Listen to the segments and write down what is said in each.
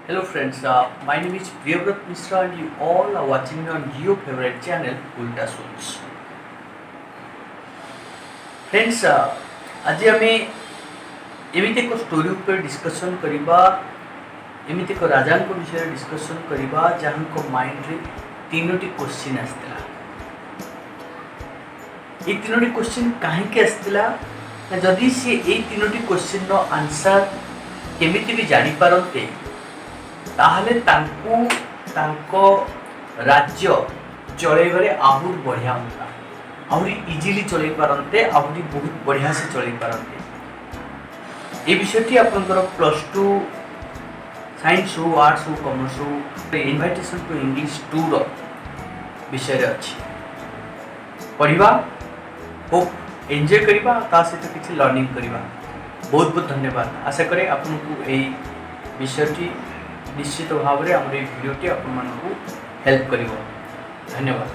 Hello friends, my name is Priyavrat Mishra and you all are watching me on your favorite channel Ulta Soच. Friends, आज आम एमती एक story ऊपर discussion करवा एमती एक राजा विषय डिस्कशन करवा जहाँ माइंड रे तीनोटी क्वेश्चन आसला। ये तीनोटी क्वेश्चन कहीं आसला जदि सी ये तीनोटी क्वेश्चन रो आंसर केमिति भी जानी पारते ताहले तांको राज्य चलैबारे आहुर बढ़िया होता, आहुरी इजिली चलै पारते, आहुरी बहुत बढ़िया से चलै पारते। ये विषयटी आपनकर +2 साइंस हो, आर्ट्स हो, कॉमर्स हो, इनविटेशन टू इंग्लिश 2 रो विषय रे अछि। पढ़िबा, होप एंजॉय करिबा, ता सहित किछि लर्निंग करिबा। बहुत बहुत धन्यवाद। आशा करे आपनको एई विषयटी निश्चित भाव में आम भिडियोटी आपको हेल्प कर। धन्यवाद।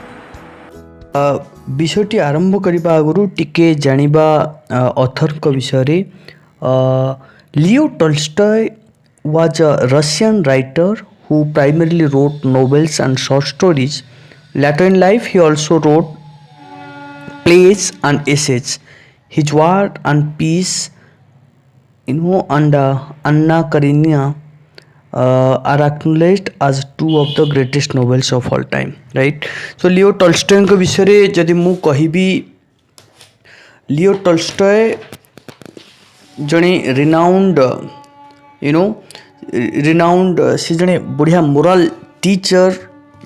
विषयटी आरंभ करने आगु टिके जानिबा ऑथर को विषय रे। Leo Tolstoy was a Russian writer who primarily wrote novels and short stories. Later in life, he also wrote plays and essays. His work and piece, and Anna Karenina are acknowledged as two of the greatest novels of all time, right? So Leo Tolstoy के विषय रे जदि मु कहिबी, Leo Tolstoy जने renowned से जने बढ़िया moral teacher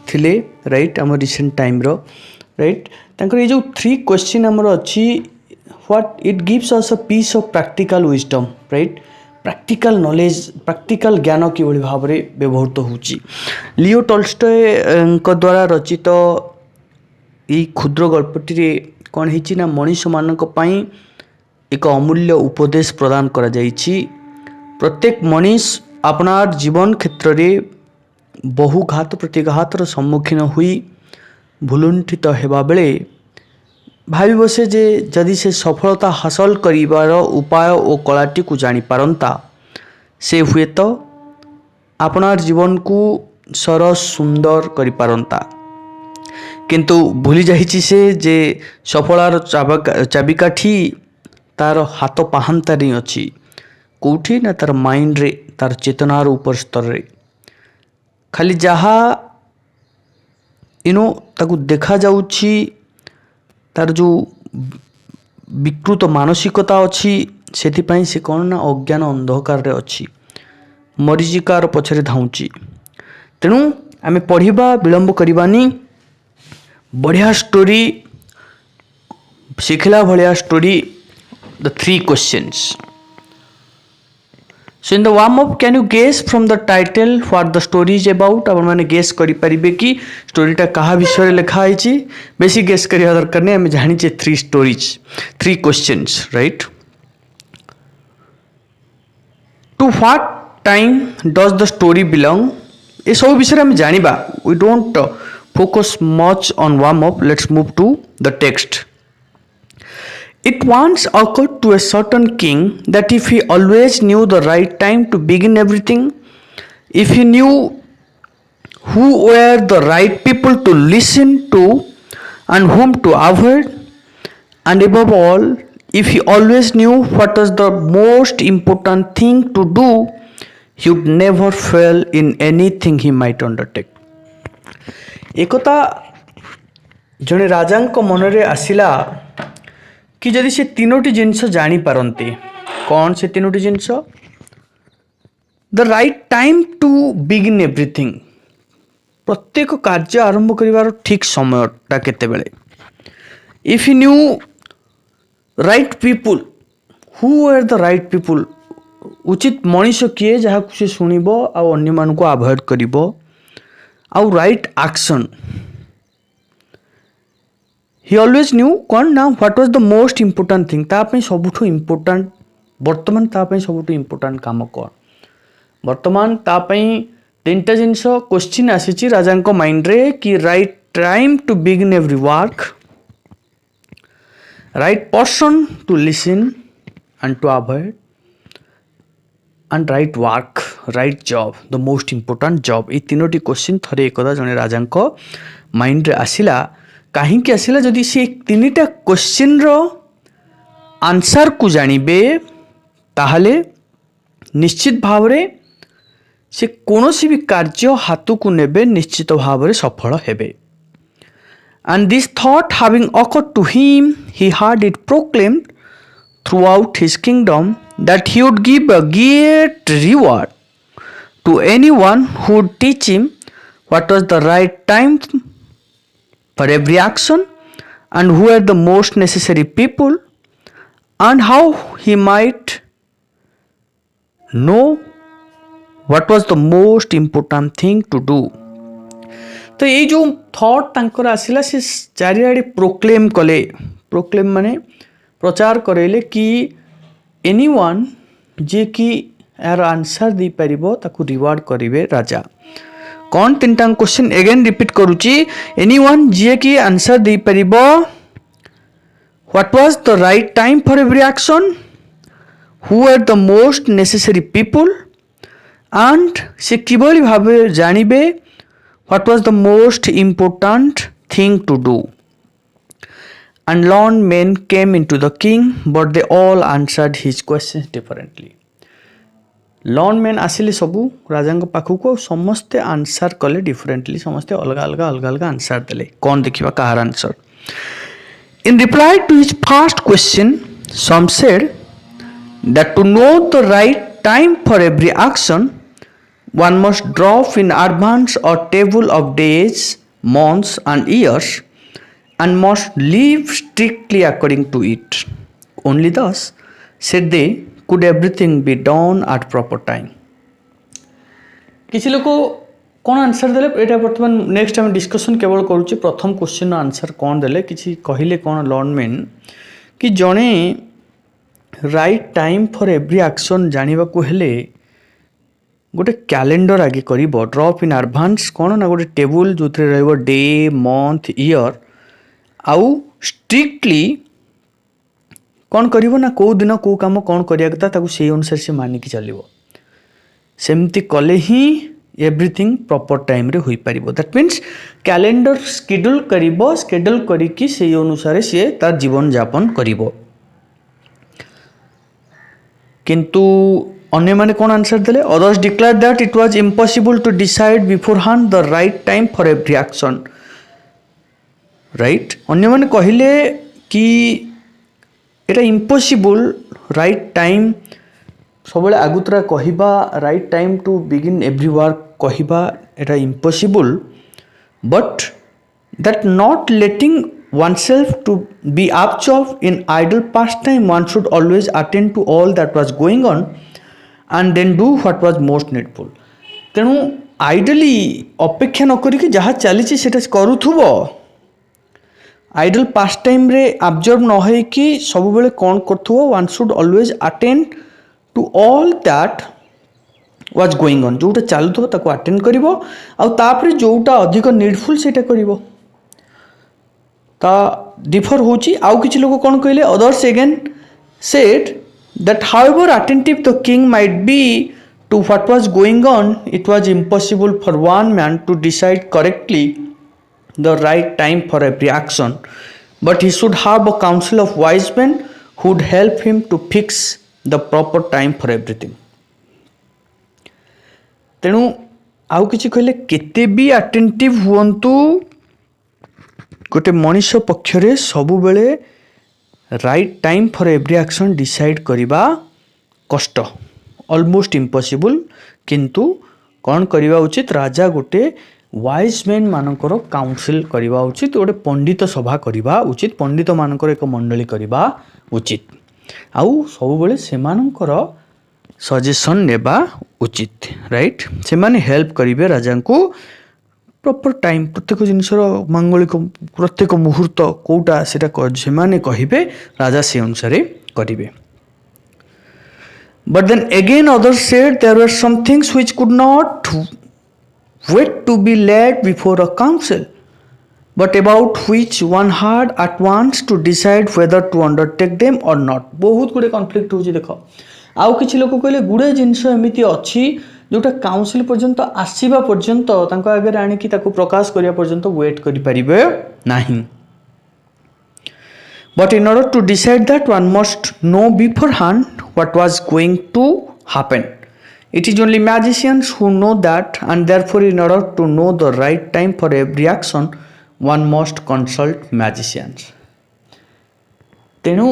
थिले, राइट? आम रिसेंट टाइम रो, राइट? तांकर ये जो 3 क्वेश्चन हमर अछि, what it gives us a piece of practical wisdom, right? Practical knowledge, practical ज्ञान किभଳି भाବରେ ବ୍ୟବହୃତ ହେଉଛି। लियो टॉल्स्टॉय द्वारा रचित यही क्षुद्र गल्पटी कौन है ना, मनीष मानक पई एक अमूल्य उपदेश प्रदान करा जाइछि। प्रत्येक मनीष अपनार जीवन क्षेत्र में बहु घात प्रतिघातर सम्मुखीन हुई भुलुंठित हेबा बेले भावी बसे जे जदि से सफलता हासिल करिवार उपाय और कलाटी को जानी पारंता, से हुए तो अपनार जीवन को सरस सुंदर करि पारंता। किंतु भूली जाइछि से जे सफलार चाबिकाठी तार हाथ पाहांता नहीं अछि, कोठी ना तार माइंड रे, तार चेतनार ऊपर स्तर रे। खाली जहा ताकू देखा जाउछि, तार जो विकृत मानसिकता अच्छी से से कौन ना अज्ञान अंधकार रे अच्छी, मरीचिकार पछरे धाउची। तेणु आमे पढ़िबा, विलंब करिबानी, बढ़िया स्टोरी शिखला भलिया story. The 3 questions. So in the warm up, can you guess from the title what the story is about? आप मैंने गेस करि परिबे कि स्टोरीटा कहा विषय लिखा है। बेसी गेस करिया दरकार नहीं, हमें जानी चाहिए 3 stories, 3 questions, right? To what time does the story belong? ये सब विषय हम जानिबा। We don't focus much on warm up. Let's move to the text. It once occurred to a certain king that if he always knew the right time to begin everything, if he knew who were the right people to listen to and whom to avoid, and above all, if he always knew what was the most important thing to do, he would never fail in anything he might undertake. एकता जने राजांको मनरे आसिला कि जदि से तीनोटी जिनस जानी पारंते, कौन से तीनोटी जिनस? The right time to begin everything, प्रत्येक कार्य आरंभ करिवार ठीक समयटा केते बेले। If you knew right people, who are the right people, उचित मनीष किए जहाँ से शुणिबो आ अन्य मान को अवॉइड करिबो, आउ राइट एक्शन। ही ऑलवेज न्यू कौन ना what was the most important thing, तापे सबुठु इम्पोर्टाट बर्तमान, तापे सबुठु इम्पोर्टाट काम कौन बर्तमान, तापे 3टा जिनस क्वेश्चन आसीची राजांको माइंड रे कि right time to begin every work, right person to listen and to avoid, and right work right job the most important job ये तीनोटी क्वेश्चन थरे एक जड़े राजा माइंड रे आसिला कहीं आसिला जदि से तीनटा क्वेश्चन रो आंसर को जानबे ताहले निश्चित भाव रे से कौनसी भी कार्य हाथ को नेबे निश्चित भाव रे सफल हेबे। And this thought having occurred to him, he heard it proclaimed throughout his kingdom that he would give a great reward to anyone who would teach him what was the right time for every action and who were the most necessary people and how he might know what was the most important thing to do. तो ये जो thought तांकर आसिला से चारिआडे proclaim कले proclaim माने प्रचार करेले कि एनीवन जे कि यार आंसर दे परिबो ताकू रिवार्ड करिवे राजा। कौन तीनटा क्वेश्चन अगेन रिपीट करूची एनीवन जे कि आंसर दे परिबो what was the right time for every action who are the most necessary people and से किभली भाबे जानिबे what was the most important thing to do. And learned men came into the king, but they all answered his questions differently. Learned men आसिले सबू राजा पाखक समस्ते answer कले differently समस्ते अलग अलग आंसर देले। कौन देखिबा कहार answer. In reply to his first question some said that to know the right time for every action one must draw in advance a table of days, months and years and must live strictly according to it. Only thus, said they, could everything be done at proper time. किसी लोग कौन answer देले एटा बर्तमान next time discussion केवल करूची प्रथम question answer कौन देले किसी कहले कौन लर्नमेन कि जणे right time for every action जानिबा को हेले गोटे कैलेंडर आगे करिबो ड्रॉप इन एडवांस कौन ना गोटे टेबुल जो रहिबो डे मंथ ईयर आउ स्ट्रिक्टली कौन करिबो ना को दिन को काम कौन करिया कथा ताकू से अनुसार से मानिक चलिबो सेमती कले ही एवरीथिंग प्रॉपर टाइम रे होई परिबो। दैट मीन्स कैलेंडर शेड्यूल करिबो शेड्यूल करिकी से अनुसार से तार जीवन यापन करिबो। किंतु अन्य माने कौन आंसर देले others declare that it was impossible to decide beforehand the right time for every action. Right अन्य माने कहिले कि एटा इम्पॉसिबल राइट टाइम सबले आगुतरा कहिबा right time to begin every work कहिबा एटा impossible but that not letting oneself to be absorbed in idle pastime one should always attend to all that was going on and then do what was most needful। तेणु idly अपेक्षा न करिक जहाँ चली सेटा करूथुबो आइडल पास टाइम रे observe न होई कि सब बेले कौन करथुबो one should always attend to all that was going on जोटा चलुथुबो ताको अटेंड करिवो आ तापरे जोटा अधिक नीडफुल सेटा करिवो। ता डिफर होची आउ किछि लोग कौन कहले others again said that however attentive the king might be to what was going on it was impossible for one man to decide correctly the right time for every action but he should have a council of wise men who would help him to fix the proper time for everything। तेणु आउ किछि कहले केते भी attentive हुअंतु गोटे मनुष्य पक्षरे सबु बेले right time for every action decide करिबा कष्ट ऑलमोस्ट इम्पॉसिबल किंतु कौन करिबा उचित राजा गोटे वाइज मैन मानकर काउंसिल करिबा उचित गोटे पंडित सभा करिबा उचित पंडित मानकर एक मंडली करिबा उचित आउ सब बेले से मानकर सजेशन नेबा उचित। राइट से माने हेल्प करिवे राजा को प्रॉपर टाइम प्रत्येक जिनसर मांगलिक प्रत्येक मुहूर्त कोटा सेटा से कहिबे राजा से अनुसार करिवे। But then again others said there were some things which could not wait to be laid before a council but about which one had at once to decide whether to undertake them or not। बहुत गुड़े conflict होची देख आउ किछि लोक कहले गुड़े जिनस एमिति अछि जोटा काउंसिल पर्यंत आसीबा पर्यंत तांको आगे आनिकी ताको प्रकाश करिया पर्यंत वेट करि परिबे नाही. But in order to decide that, one must know beforehand what was going to happen. It is only magicians who know that, and therefore in order to know the right time for every action, one must consult magicians. तेणु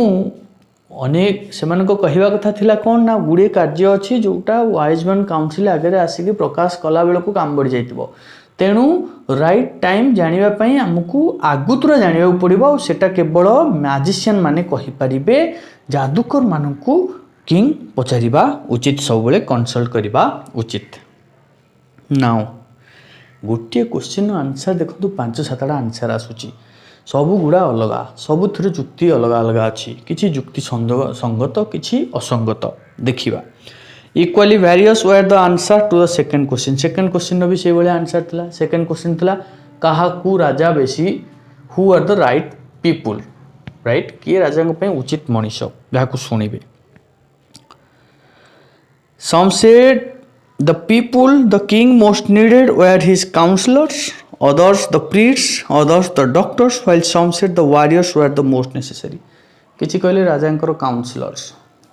अनेक से कहवा कथा थिला कौन ना गुड़े कार्य अच्छी जोटा वाइज मैन काउंसिल आगे आसिक प्रकाश कला बेलू काम बढ़ी जाइए. तेणु राइट टाइम जानापी आमको आगुतुरा जाना पड़ो. सेटा केवल मैजिशियन माने कहींपारे जादूकर मानक किंग पचारिबा उचित, सब बेले कंसल्ट करवा उचित. नाउ गोटे क्वेश्चन आंसर देखो 5-7टा आंसर आसूची. सबू गुड़ा अलग, सबुथ जुक्ति अलग अलग अच्छी. किसी जुक्ति संगत किसी असंगत देखा. Equally various were the answer to the second question. Second question भी से भाया आंसर था. सेकंड क्वेश्चन था क्या राजा बेसी, who are the right people, right किए राजा उचित मनीष जहाँ शुणे. Some said the people the king most needed were his counsellors, others the priests, others the doctors, while some said the warriors were the most necessary. किछि कहले राजांकर counsellors,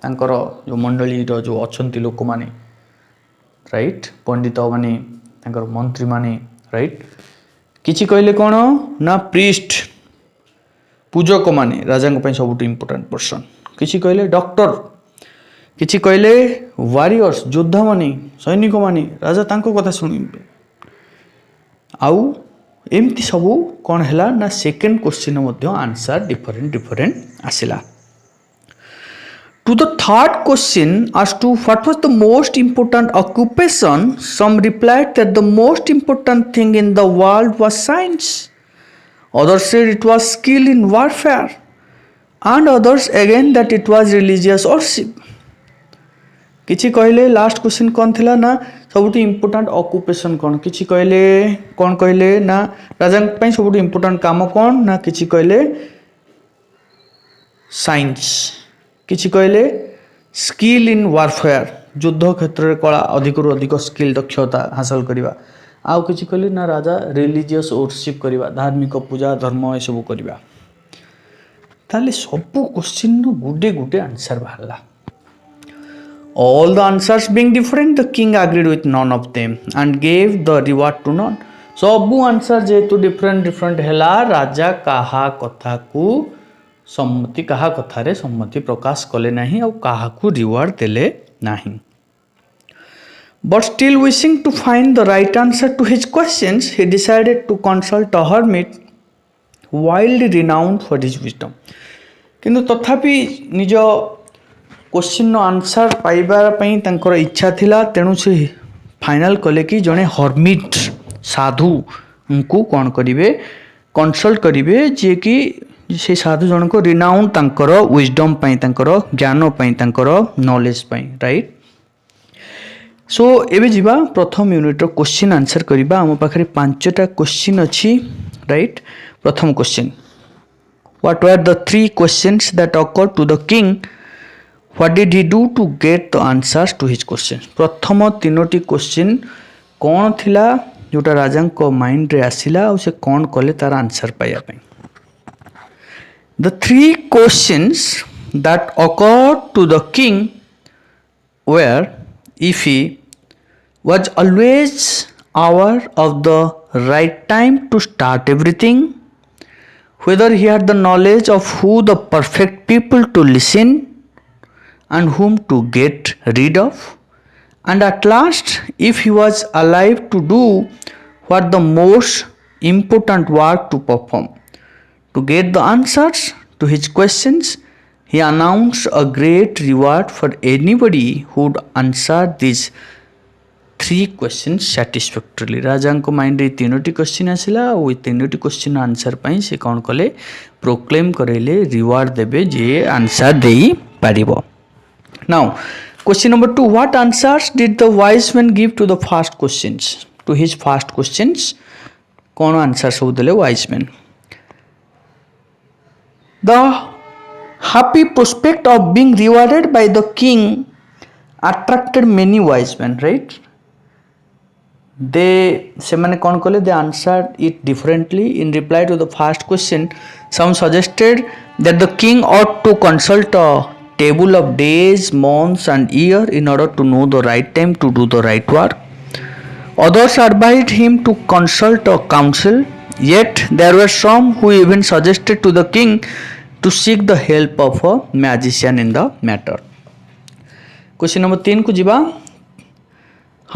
तांकर जो मंडली जो अछंती लोक माने, राइट पंडित माने, तांकर मंत्री माने, राइट. किछि कहले कोन ना प्रीस्ट पूजक माने राजांक पय सबुठ इंपोर्टेंट पर्सन. किछि कहले डॉक्टर, किछि कहले वारियर्स योद्धा माने सैनिक माने राजा तांको कथा सुनिबे. आउ एमती सबू कौन है ना सेकेंड क्वेश्चन आंसर डिफरेंट आसला. To the third question as to what was the most important occupation, some replied that the most important thing in the world was science, others said it was skill in warfare, and others again that it was religious worship. किछि कहले last question कौन थिला ना सबुठ important occupation कौन. किछि कहले कौन कहले ना राजा पई सबुठ इम्पोर्टाट काम कौन ना किछि कहले साइंस, किछि कहले स्किल इन वारफेयर युद्ध क्षेत्र में कला अधिक रु अधिक स्किल दक्षता हासिल करवा. आउ किछि कहले ना राजा रिलीजियस वर्शिप करवा, धार्मिक पूजा धर्म ये सब करवा. ताले सब क्वेश्चन गुडे गुडे answer बाहरला. All the answers being different, the king agreed with none of them and gave the reward to none. सबू आंसर जेहेतु डिफरेंट हैला, राजा कहा कथा को सम्मति कहा कथारे सम्मति प्रकाश कले नहीं और कहा को रिवार्ड देले नहीं. But still wishing to find the right answer to his questions, he decided to consult a hermit widely renowned for his wisdom. किंतु तथापि निज क्वेश्चन आंसर पाइबार इच्छा थिला. तेणु से फाइनल कले कि जड़े हर्मिट साधु को कौन करेंगे कंसल्ट करेंगे, जे कि से साधु जन को रिनाउंड तांकर विजडम पाई, तांकर ज्ञान पाई, तांकर नॉलेज पाई, राइट. सो एबे जीवा प्रथम यूनिट क्वेश्चन आंसर करबा. आम पाखरे 5टा क्वेश्चन अच्छी, राइट. प्रथम question, what were the 3 questions that occurred to the king, What did he do to get the answers to his questions? प्रथम 3टी क्वेश्चन कौन थिला जोटा राजा को माइंड रे आसिला और से कौन कले तार आंसर पाया पे. The 3 questions that occurred to the king were if he was always aware of the right time to start everything, whether he had the knowledge of who the perfect people to listen and whom to get rid of, and at last if he was alive to do what the most important work to perform. To get the answers to his questions, he announced a great reward for anybody who would answer these 3 questions satisfactorily. राजा को mind 3टी question आसला और 3टी question answer पाई से कौन कले proclaim करेले reward देबे जे answer देई पारिबो. Now, question number 2. What answers did the wise man give to the first questions? To his first questions, कौन आंसर सब देले wise man? The happy prospect of being rewarded by the king attracted many wise men, right? से मैंने कौन कले they answer it differently in reply to the first question some suggested that the king ought to consult a table of days, months and year in order to know the right time to do the right work. Others advised him to consult a council, yet there were some who even suggested to the king to seek the help of a magician in the matter. Question number 3 को जीवा.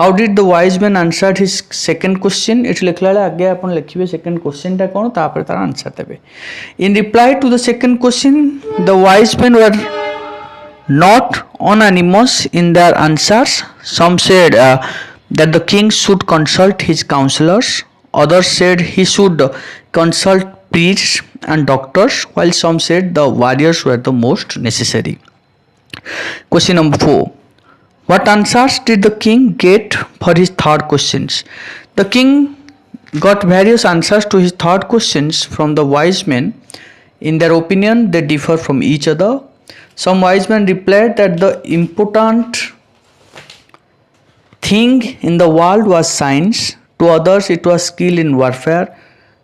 How did the wise man answered his second question? It लिखला आगे अपन लिखिबे second question टा कोन तापर तार answer देबे. In reply to the second question, the wise men were not unanimous in their answers. Some said that the king should consult his counselors. Others said he should consult priests and doctors, while some said the warriors were the most necessary. Question number 4. What answers did the king get for his third questions? The king got various answers to his third questions from the wise men. In their opinion, they differ from each other. Some wise men replied that the important thing in the world was science. To others, it was skill in warfare.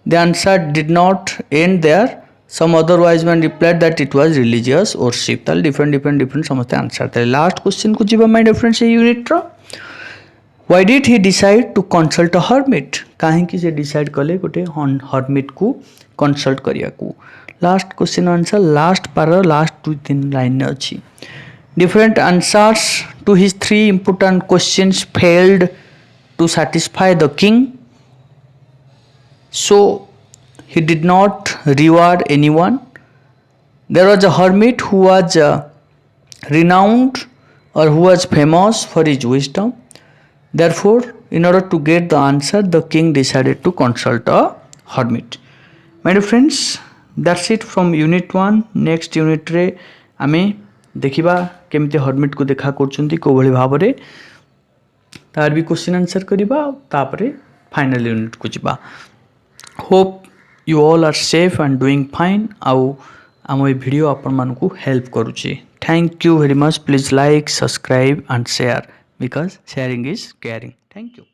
The answer did not end there. Some other wise men replied that it was religious worship. ताल different समझते answer. ताल last question को जीवा my difference unit row. Why did he decide to consult a hermit? काहे कि से decide कले गोटे hermit को consult करिया को. लास्ट क्वेश्चन आंसर लास्ट पार लास्ट 2-3 लाइन अच्छी. Different answers to his 3 important questions failed to satisfy the king, so he did not reward anyone. There was a hermit who was renowned or who was famous for his wisdom. Therefore, in order to get the answer, the king decided to consult a hermit. My dear friends, that's it from unit 1. next unit रे आमे देखिबा केमते hermit को देखा करचंती को भली भाबरे तार भी question answer करिबा तापरे फाइनल यूनिट को जिबा. Hope you all are safe and doing fine. आउ आम ए वीडियो आपण मान को हेल्प करूची. Thank you very much. Please like subscribe and share because sharing is caring. Thank you.